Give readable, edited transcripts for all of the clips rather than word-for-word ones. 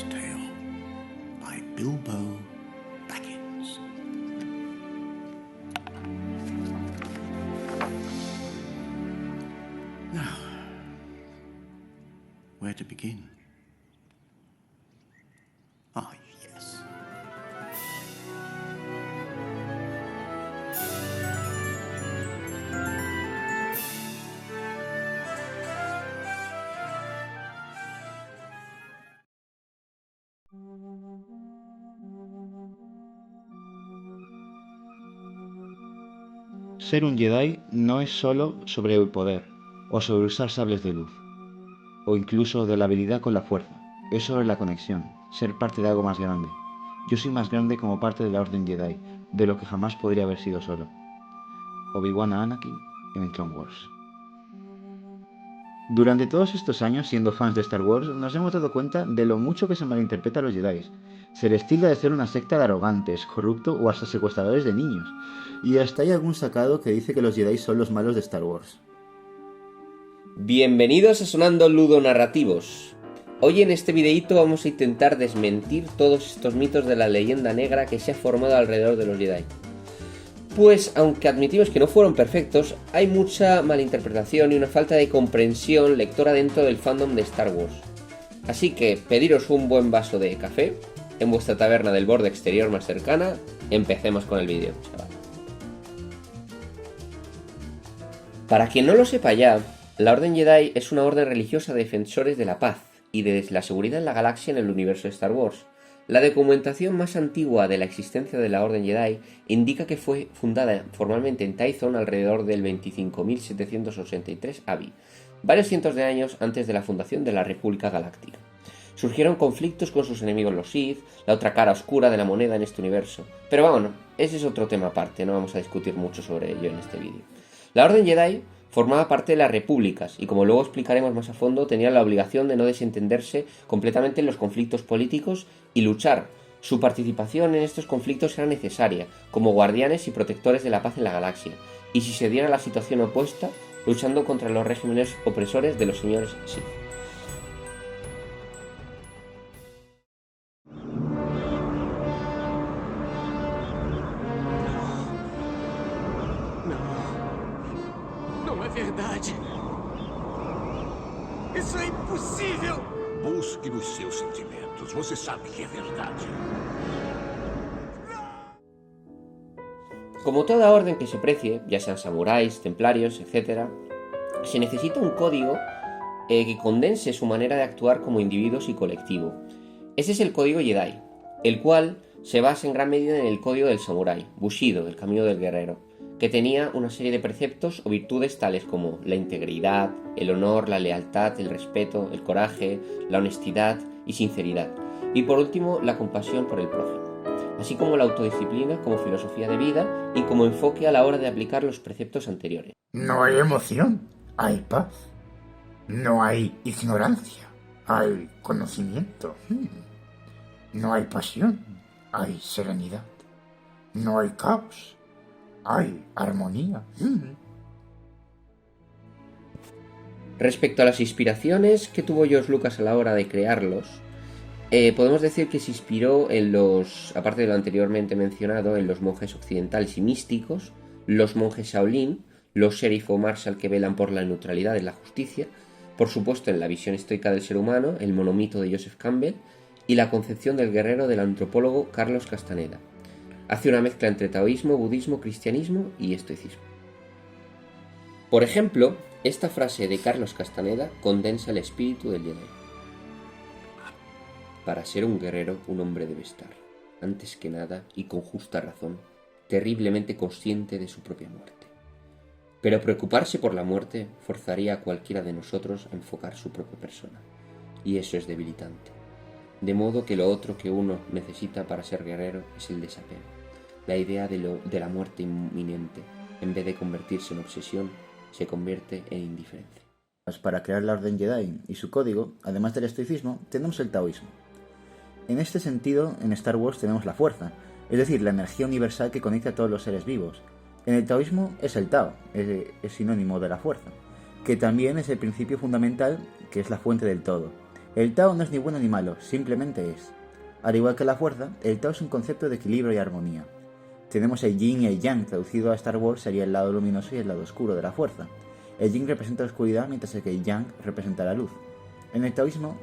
Tale by Bilbo Baggins. Now, where to begin? Ah, yes. Ser un Jedi no es solo sobre el poder, o sobre usar sables de luz, o incluso de la habilidad con la fuerza. Es sobre la conexión, ser parte de algo más grande. Yo soy más grande como parte de la Orden Jedi, de lo que jamás podría haber sido solo. Obi-Wan a Anakin en Clone Wars. Durante todos estos años, siendo fans de Star Wars, nos hemos dado cuenta de lo mucho que se malinterpreta a los Jedi. Se les tilda de ser una secta de arrogantes, corruptos o hasta secuestradores de niños. Y hasta hay algún sacado que dice que los Jedi son los malos de Star Wars. Bienvenidos a Sonando Ludonarrativos. Hoy en este videíto vamos a intentar desmentir todos estos mitos de la leyenda negra que se ha formado alrededor de los Jedi. Pues aunque admitimos que no fueron perfectos, hay mucha malinterpretación y una falta de comprensión lectora dentro del fandom de Star Wars. Así que pediros un buen vaso de café en vuestra taberna del borde exterior más cercana. Empecemos con el vídeo, chaval. Para quien no lo sepa ya, la Orden Jedi es una orden religiosa de defensores de la paz y de la seguridad en la galaxia en el universo de Star Wars. La documentación más antigua de la existencia de la Orden Jedi indica que fue fundada formalmente en Tython alrededor del 25.783 ABI, varios cientos de años antes de la fundación de la República Galáctica. Surgieron conflictos con sus enemigos los Sith, la otra cara oscura de la moneda en este universo. Pero bueno, ese es otro tema aparte, no vamos a discutir mucho sobre ello en este vídeo. La Orden Jedi formaba parte de las repúblicas y, como luego explicaremos más a fondo, tenía la obligación de no desentenderse completamente en los conflictos políticos y luchar. Su participación en estos conflictos era necesaria, como guardianes y protectores de la paz en la galaxia, y si se diera la situación opuesta, luchando contra los regímenes opresores de los señores Sith. Não é verdade. Isso é impossível. Busque nos seus sentimentos. Você sabe que é verdade. Como toda orden que se precie, ya sean samuráis, templarios, etc., se necesita un código que condense su manera de actuar como individuos y colectivo. Ese es el código Jedi, el cual se basa en gran medida en el código del samurái, Bushido, el camino del guerrero, que tenía una serie de preceptos o virtudes tales como la integridad, el honor, la lealtad, el respeto, el coraje, la honestidad y sinceridad, y por último la compasión por el prójimo, así como la autodisciplina como filosofía de vida y como enfoque a la hora de aplicar los preceptos anteriores. No hay emoción, hay paz. No hay ignorancia, hay conocimiento. No hay pasión, hay serenidad. No hay caos, hay armonía. Respecto a las inspiraciones que tuvo George Lucas a la hora de crearlos, podemos decir que se inspiró en los, aparte de lo anteriormente mencionado, en los monjes occidentales y místicos, los monjes Shaolin, los sheriff o marshal que velan por la neutralidad y la justicia, por supuesto en la visión estoica del ser humano, el monomito de Joseph Campbell y la concepción del guerrero del antropólogo Carlos Castaneda. Hace una mezcla entre taoísmo, budismo, cristianismo y estoicismo. Por ejemplo, esta frase de Carlos Castaneda condensa el espíritu del Jedi. Para ser un guerrero, un hombre debe estar, antes que nada y con justa razón, terriblemente consciente de su propia muerte. Pero preocuparse por la muerte forzaría a cualquiera de nosotros a enfocar su propia persona, y eso es debilitante. De modo que lo otro que uno necesita para ser guerrero es el desapego, la idea de la muerte inminente, en vez de convertirse en obsesión, se convierte en indiferencia. Para crear la Orden Jedi y su código, además del estoicismo, tenemos el taoísmo. En este sentido, en Star Wars tenemos la fuerza, es decir, la energía universal que conecta a todos los seres vivos. En el taoísmo es el Tao, es sinónimo de la fuerza, que también es el principio fundamental, que es la fuente del todo. El Tao no es ni bueno ni malo, simplemente es. Al igual que la fuerza, el Tao es un concepto de equilibrio y armonía. Tenemos el Yin y el Yang, traducido a Star Wars sería el lado luminoso y el lado oscuro de la fuerza. El Yin representa la oscuridad, mientras que el Yang representa la luz. En el taoísmo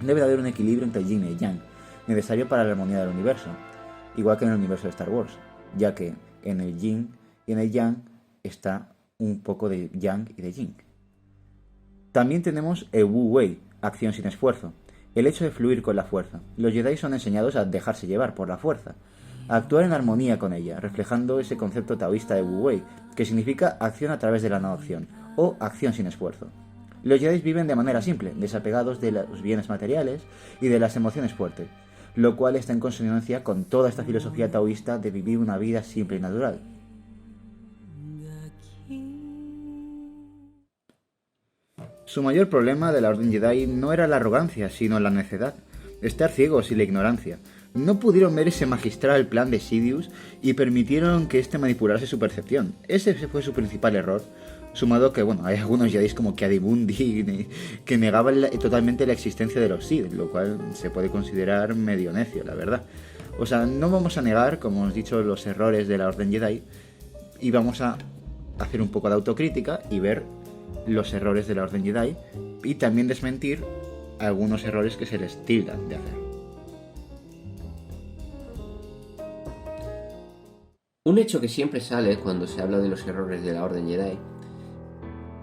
debe de haber un equilibrio entre el Yin y el Yang, necesario para la armonía del universo, igual que en el universo de Star Wars, ya que en el Yin y en el Yang está un poco de Yang y de Yin. También tenemos el Wu Wei, acción sin esfuerzo, el hecho de fluir con la fuerza. Los Jedi son enseñados a dejarse llevar por la fuerza, a actuar en armonía con ella, reflejando ese concepto taoísta de Wu Wei, que significa acción a través de la no acción, o acción sin esfuerzo. Los Jedi viven de manera simple, desapegados de los bienes materiales y de las emociones fuertes, lo cual está en consonancia con toda esta filosofía taoísta de vivir una vida simple y natural. Su mayor problema de la Orden Jedi no era la arrogancia, sino la necedad, estar ciegos y la ignorancia. No pudieron ver ese magistral plan de Sidious y permitieron que éste manipulase su percepción. Ese fue su principal error, sumado que, hay algunos Jedi como Ki-Adi-Mundi que negaban totalmente la existencia de los Sith, lo cual se puede considerar medio necio, la verdad. O sea, no vamos a negar, como hemos dicho, los errores de la Orden Jedi y vamos a hacer un poco de autocrítica y ver los errores de la Orden Jedi y también desmentir algunos errores que se les tildan de hacer. Un hecho que siempre sale cuando se habla de los errores de la Orden Jedi,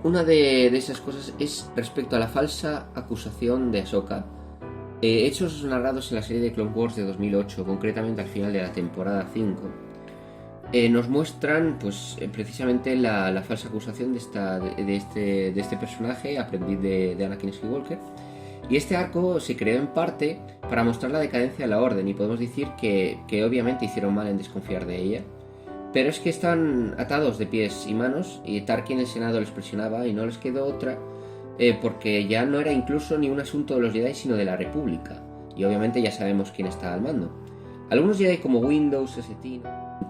una de esas cosas es respecto a la falsa acusación de Ahsoka. Hechos narrados en la serie de Clone Wars de 2008, concretamente al final de la temporada 5, nos muestran precisamente la falsa acusación de este personaje, aprendiz de Anakin Skywalker. Y este arco se creó en parte para mostrar la decadencia de la Orden, y podemos decir que obviamente hicieron mal en desconfiar de ella. Pero es que están atados de pies y manos, y Tarkin el Senado les presionaba y no les quedó otra, porque ya no era incluso ni un asunto de los Jedi sino de la República, y obviamente ya sabemos quién está al mando. Algunos Jedi como Windows, ST,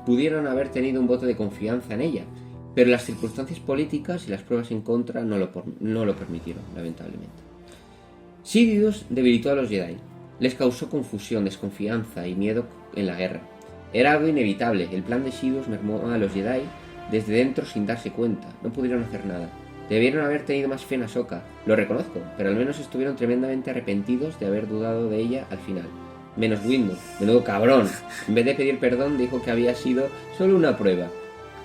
pudieron haber tenido un voto de confianza en ella, pero las circunstancias políticas y las pruebas en contra no lo permitieron, lamentablemente. Sidious debilitó a los Jedi, les causó confusión, desconfianza y miedo en la guerra. Era algo inevitable, el plan de Sidious mermó a los Jedi desde dentro sin darse cuenta, no pudieron hacer nada. Debieron haber tenido más fe en Ahsoka, lo reconozco, pero al menos estuvieron tremendamente arrepentidos de haber dudado de ella al final. Menos Windu, menudo cabrón, en vez de pedir perdón dijo que había sido solo una prueba.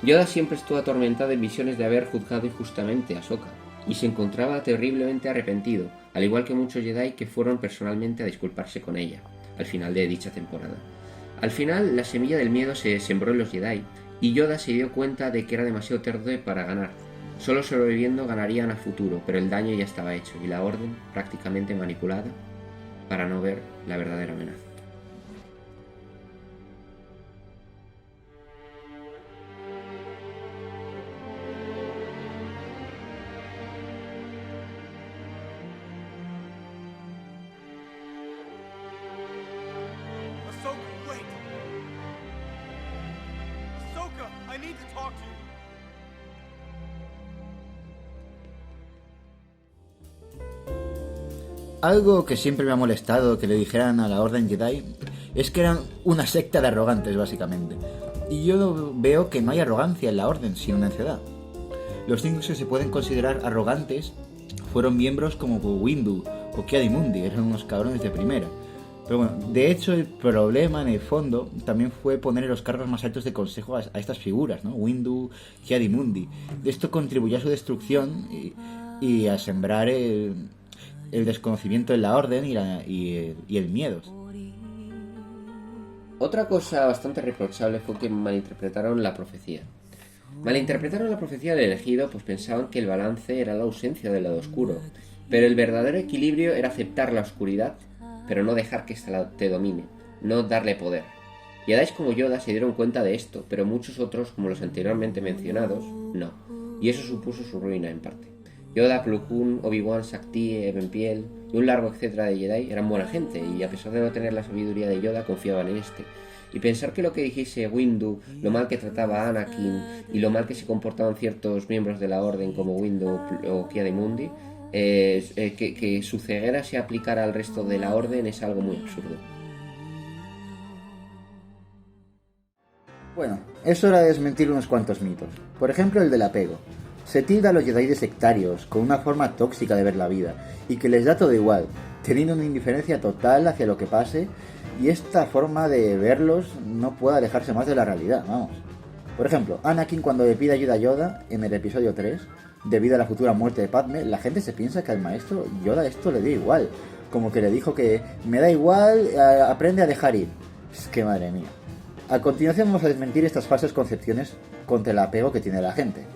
Yoda siempre estuvo atormentado en visiones de haber juzgado injustamente a Ahsoka, y se encontraba terriblemente arrepentido, al igual que muchos Jedi que fueron personalmente a disculparse con ella, al final de dicha temporada. Al final, la semilla del miedo se sembró en los Jedi, y Yoda se dio cuenta de que era demasiado tarde para ganar. Solo sobreviviendo ganarían a futuro, pero el daño ya estaba hecho, y la Orden prácticamente manipulada para no ver la verdadera amenaza. Ahsoka, wait! Ahsoka, I need to talk to you. Algo que siempre me ha molestado que le dijeran a la Orden Jedi es que eran una secta de arrogantes, básicamente. Y yo veo que no hay arrogancia en la Orden, sino necedad. Los únicos que se pueden considerar arrogantes fueron miembros como Windu o Ki-Adi-Mundi, eran unos cabrones de primera. Pero bueno, de hecho el problema en el fondo también fue poner en los cargos más altos de consejo a estas figuras, ¿no? Windu, Ki-Adi-Mundi. Esto contribuyó a su destrucción y a sembrar el desconocimiento en la Orden y el miedo. Otra cosa bastante reprochable fue que malinterpretaron la profecía. Malinterpretaron la profecía del elegido, pues pensaban que el balance era la ausencia del lado oscuro, pero el verdadero equilibrio era aceptar la oscuridad, pero no dejar que ésta te domine, no darle poder. Jedi como Yoda se dieron cuenta de esto, pero muchos otros, como los anteriormente mencionados, no, y eso supuso su ruina en parte. Yoda, Plo Koon, Obi-Wan, Shakti, Even Piell y un largo etcétera de Jedi eran buena gente, y a pesar de no tener la sabiduría de Yoda, confiaban en este. Y pensar que lo que dijese Windu, lo mal que trataba a Anakin y lo mal que se comportaban ciertos miembros de la Orden como Windu o Ki-Adi-Mundi, Que su ceguera se aplicara al resto de la orden es algo muy absurdo. Bueno, es hora de desmentir unos cuantos mitos. Por ejemplo, el del apego. Se tilda a los Jedi de sectarios, con una forma tóxica de ver la vida, y que les da todo igual, teniendo una indiferencia total hacia lo que pase, y esta forma de verlos no puede alejarse más de la realidad, vamos. Por ejemplo, Anakin cuando le pide ayuda a Yoda en el episodio 3, debido a la futura muerte de Padme, la gente se piensa que al maestro Yoda esto le da igual, como que le dijo que me da igual, aprende a dejar ir. Es que madre mía. A continuación vamos a desmentir estas falsas concepciones contra el apego que tiene la gente.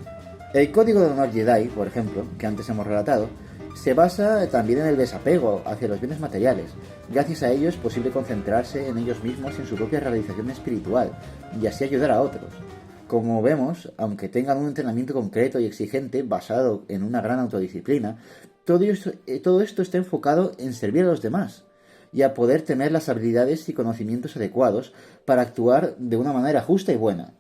El código de honor Jedi, por ejemplo, que antes hemos relatado, se basa también en el desapego hacia los bienes materiales. Gracias a ello es posible concentrarse en ellos mismos y en su propia realización espiritual, y así ayudar a otros. Como vemos, aunque tengan un entrenamiento concreto y exigente basado en una gran autodisciplina, todo esto está enfocado en servir a los demás y a poder tener las habilidades y conocimientos adecuados para actuar de una manera justa y buena.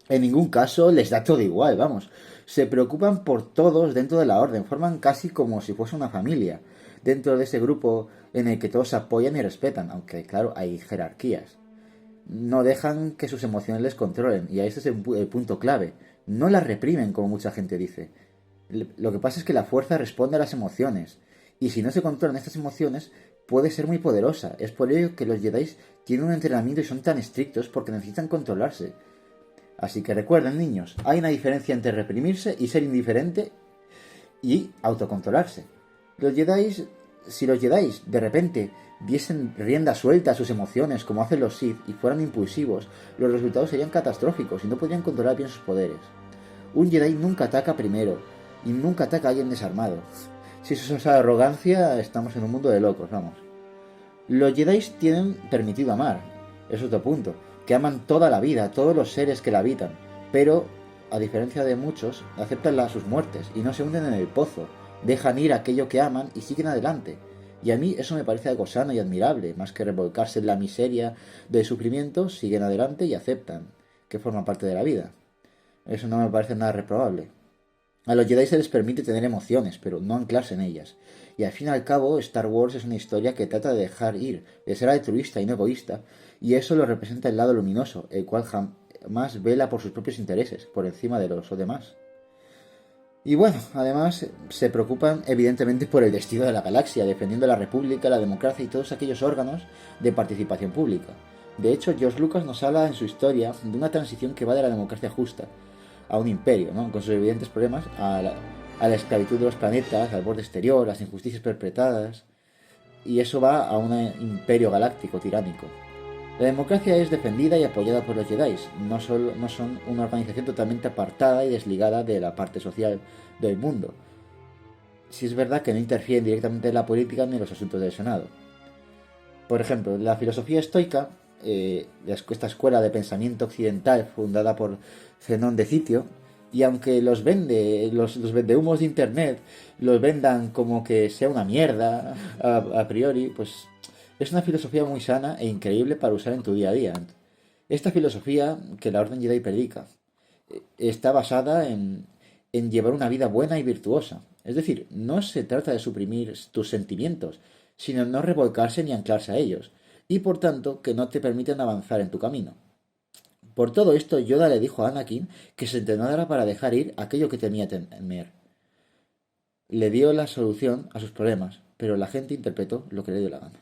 En ningún caso les da todo igual, vamos. Se preocupan por todos dentro de la orden, forman casi como si fuese una familia, dentro de ese grupo en el que todos se apoyan y respetan, aunque claro, hay jerarquías. No dejan que sus emociones les controlen, y este es el punto clave. No las reprimen, como mucha gente dice. Lo que pasa es que la fuerza responde a las emociones, y si no se controlan estas emociones, puede ser muy poderosa. Es por ello que los Jedi tienen un entrenamiento y son tan estrictos porque necesitan controlarse. Así que recuerden, niños, hay una diferencia entre reprimirse y ser indiferente y autocontrolarse. Si los Jedi de repente diesen rienda suelta a sus emociones como hacen los Sith y fueran impulsivos, los resultados serían catastróficos y no podrían controlar bien sus poderes. Un Jedi nunca ataca primero y nunca ataca a alguien desarmado. Si eso es arrogancia, estamos en un mundo de locos, vamos. Los Jedi tienen permitido amar, es otro punto, que aman toda la vida, todos los seres que la habitan, pero, a diferencia de muchos, aceptan sus muertes y no se hunden en el pozo, dejan ir aquello que aman y siguen adelante. Y a mí eso me parece algo sano y admirable, más que revolcarse en la miseria del sufrimiento, siguen adelante y aceptan que forman parte de la vida. Eso no me parece nada reprobable. A los Jedi se les permite tener emociones, pero no anclarse en ellas. Y al fin y al cabo, Star Wars es una historia que trata de dejar ir, de ser altruista y no egoísta, y eso lo representa el lado luminoso, el cual jamás vela por sus propios intereses, por encima de los demás. Y bueno, además se preocupan evidentemente por el destino de la galaxia, defendiendo la república, la democracia y todos aquellos órganos de participación pública. De hecho, George Lucas nos habla en su historia de una transición que va de la democracia justa a un imperio, ¿no? Con sus evidentes problemas, a la esclavitud de los planetas, al borde exterior, las injusticias perpetradas, y eso va a un imperio galáctico tiránico. La democracia es defendida y apoyada por los Jedi, no son una organización totalmente apartada y desligada de la parte social del mundo. Si es verdad que no interfieren directamente en la política ni en los asuntos del Senado. Por ejemplo, la filosofía estoica, esta escuela de pensamiento occidental fundada por Zenón de Citio, y aunque los vendehumos de internet los vendan como que sea una mierda a priori, pues es una filosofía muy sana e increíble para usar en tu día a día. Esta filosofía que la Orden Jedi predica está basada en llevar una vida buena y virtuosa. Es decir, no se trata de suprimir tus sentimientos, sino no revolcarse ni anclarse a ellos, y por tanto que no te permiten avanzar en tu camino. Por todo esto, Yoda le dijo a Anakin que se entrenara para dejar ir aquello que temía temer. Le dio la solución a sus problemas, pero la gente interpretó lo que le dio la gana.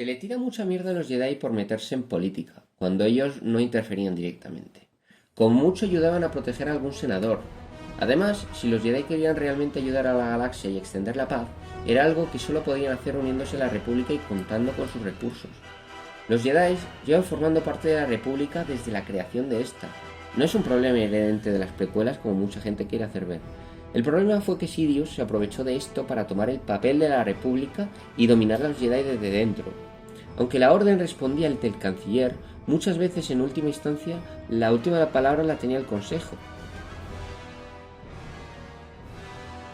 Se le tira mucha mierda a los Jedi por meterse en política, cuando ellos no interferían directamente. Con mucho ayudaban a proteger a algún senador. Además, si los Jedi querían realmente ayudar a la galaxia y extender la paz, era algo que solo podían hacer uniéndose a la República y contando con sus recursos. Los Jedi llevan formando parte de la República desde la creación de esta. No es un problema inherente de las precuelas como mucha gente quiere hacer ver. El problema fue que Sidious se aprovechó de esto para tomar el papel de la República y dominar a los Jedi desde dentro. Aunque la Orden respondía ante el Canciller, muchas veces en última instancia la última palabra la tenía el Consejo.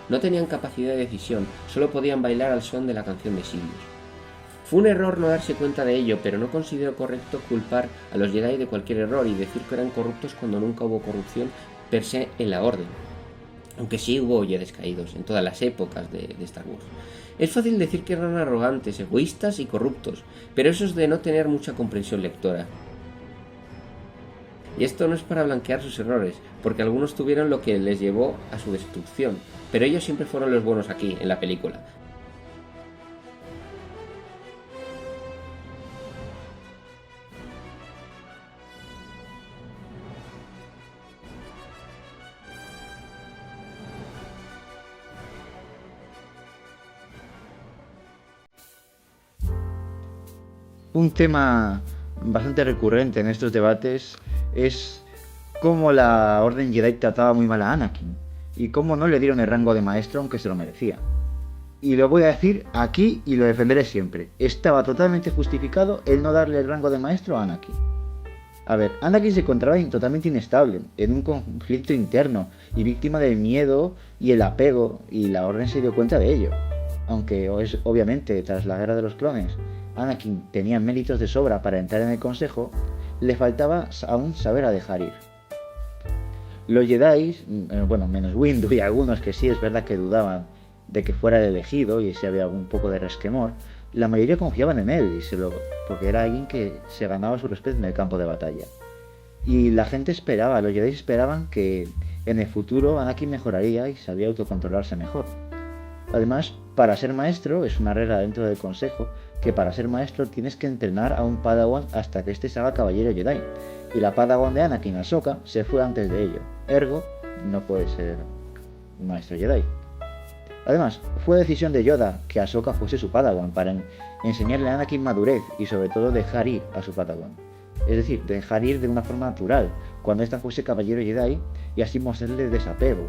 No tenían capacidad de decisión, solo podían bailar al son de la canción de Sidious. Fue un error no darse cuenta de ello, pero no considero correcto culpar a los Jedi de cualquier error y decir que eran corruptos cuando nunca hubo corrupción per se en la Orden. Aunque sí hubo Jedi caídos en todas las épocas de Star Wars. Es fácil decir que eran arrogantes, egoístas y corruptos, pero eso es de no tener mucha comprensión lectora. Y esto no es para blanquear sus errores, porque algunos tuvieron lo que les llevó a su destrucción, pero ellos siempre fueron los buenos aquí, en la película. Un tema bastante recurrente en estos debates es cómo la Orden Jedi trataba muy mal a Anakin y cómo no le dieron el rango de maestro aunque se lo merecía. Y lo voy a decir aquí y lo defenderé siempre. Estaba totalmente justificado el no darle el rango de maestro a Anakin. A ver, Anakin se encontraba totalmente inestable, en un conflicto interno y víctima del miedo y el apego, y la Orden se dio cuenta de ello. Aunque obviamente tras la Guerra de los Clones Anakin tenía méritos de sobra para entrar en el Consejo, le faltaba aún saber a dejar ir. Los Jedi, bueno, menos Windu y algunos que sí es verdad que dudaban de que fuera el elegido y si había un poco de resquemor, la mayoría confiaban en él porque era alguien que se ganaba su respeto en el campo de batalla. Y la gente esperaba, los Jedi esperaban que en el futuro Anakin mejoraría y sabía autocontrolarse mejor. Además, para ser maestro, es una regla dentro del Consejo, que para ser maestro tienes que entrenar a un Padawan hasta que éste se haga caballero Jedi. Y la Padawan de Anakin, Ahsoka, se fue antes de ello. Ergo, no puede ser un maestro Jedi. Además, fue decisión de Yoda que Ahsoka fuese su Padawan para enseñarle a Anakin madurez y sobre todo dejar ir a su Padawan. Es decir, dejar ir de una forma natural, cuando ésta fuese caballero Jedi y así mostrarle desapego.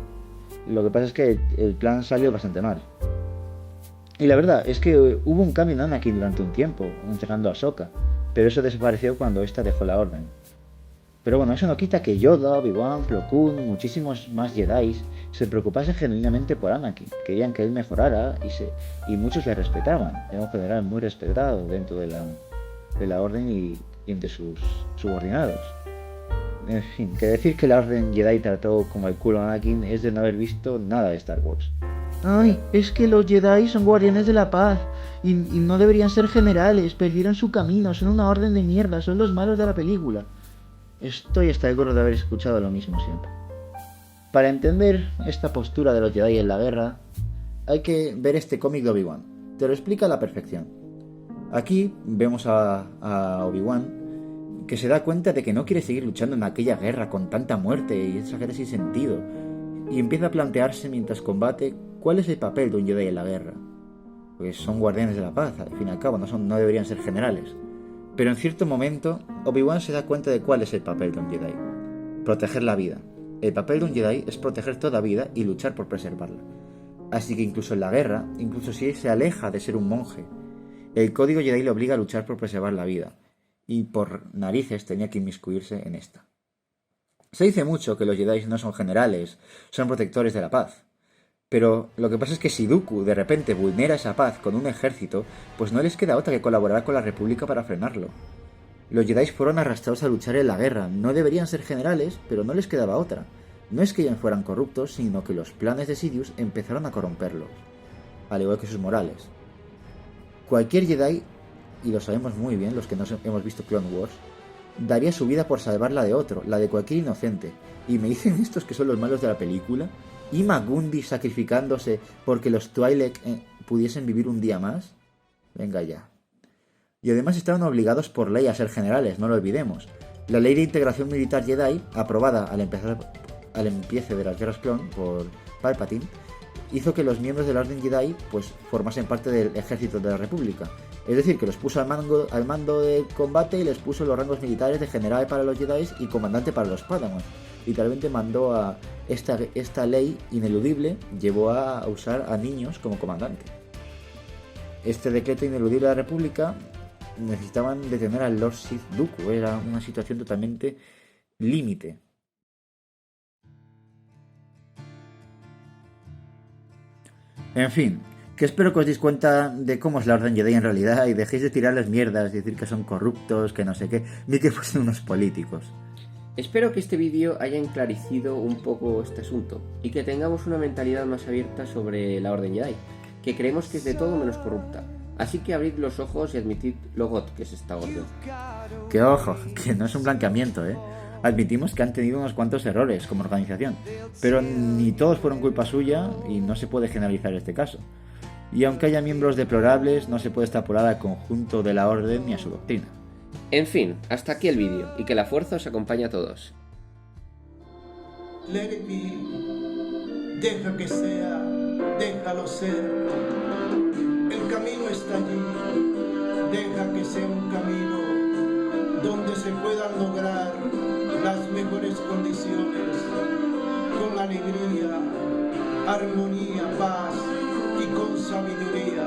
Lo que pasa es que el plan salió bastante mal. Y la verdad es que hubo un cambio en Anakin durante un tiempo, entrenando a Ahsoka, pero eso desapareció cuando ésta dejó la orden. Pero bueno, eso no quita que Yoda, Obi-Wan, Plo Koon, muchísimos más Jedi se preocupasen genuinamente por Anakin, querían que él mejorara y muchos le respetaban, era un general muy respetado dentro de la orden y entre sus subordinados. En fin, que decir que la Orden Jedi trató como el culo a Anakin es de no haber visto nada de Star Wars. Ay, es que los Jedi son guardianes de la paz y no deberían ser generales, perdieron su camino, son una orden de mierda, son los malos de la película. Estoy hasta el gorro de haber escuchado lo mismo siempre. Para entender esta postura de los Jedi en la guerra, hay que ver este cómic de Obi-Wan. Te lo explica a la perfección. Aquí vemos a Obi-Wan que se da cuenta de que no quiere seguir luchando en aquella guerra con tanta muerte y esa guerra sin sentido, y empieza a plantearse mientras combate cuál es el papel de un Jedi en la guerra. Pues son guardianes de la paz, al fin y al cabo, no deberían ser generales. Pero en cierto momento, Obi-Wan se da cuenta de cuál es el papel de un Jedi. Proteger la vida. El papel de un Jedi es proteger toda vida y luchar por preservarla. Así que incluso en la guerra, incluso si él se aleja de ser un monje, el código Jedi le obliga a luchar por preservar la vida. Y por narices tenía que inmiscuirse en esta. Se dice mucho que los Jedi no son generales, son protectores de la paz. Pero lo que pasa es que si Dooku de repente vulnera esa paz con un ejército, pues no les queda otra que colaborar con la República para frenarlo. Los Jedi fueron arrastrados a luchar en la guerra, no deberían ser generales, pero no les quedaba otra. No es que ellos fueran corruptos, sino que los planes de Sidious empezaron a corromperlos, al igual que sus morales. Cualquier Jedi, y lo sabemos muy bien los que no hemos visto Clone Wars, daría su vida por salvar la de otro, la de cualquier inocente. Y me dicen estos que son los malos de la película, y Magundi sacrificándose porque los Twi'lek pudiesen vivir un día más. Venga ya. Y además estaban obligados por ley a ser generales, no lo olvidemos. La ley de integración militar Jedi, aprobada al empiece de las guerras clon por Palpatine, hizo que los miembros de la Orden Jedi pues formasen parte del ejército de la República. Es decir, que los puso al mando del combate y les puso los rangos militares de general para los Jedi y comandante para los Padawan. Literalmente mandó a esta ley ineludible, llevó a usar a niños como comandante. Este decreto ineludible de la República necesitaban detener al Lord Sith Dooku, era una situación totalmente límite. En fin, que espero que os deis cuenta de cómo es la Orden Jedi en realidad y dejéis de tirarles mierdas, decir que son corruptos, que no sé qué, ni que fuesen unos políticos. Espero que este vídeo haya enclarecido un poco este asunto y que tengamos una mentalidad más abierta sobre la Orden Jedi, que creemos que es de todo menos corrupta. Así que abrid los ojos y admitid lo got que es esta orden. Que ojo, que no es un blanqueamiento, ¿eh? Admitimos que han tenido unos cuantos errores como organización, pero ni todos fueron culpa suya y no se puede generalizar este caso. Y aunque haya miembros deplorables, no se puede extrapolar al conjunto de la orden ni a su doctrina. En fin, hasta aquí el vídeo y que la fuerza os acompañe a todos. Let it be. Deja que sea, déjalo ser. El camino está allí. Deja que sea un camino donde se puedan lograr las mejores condiciones con alegría, armonía, paz y con sabiduría.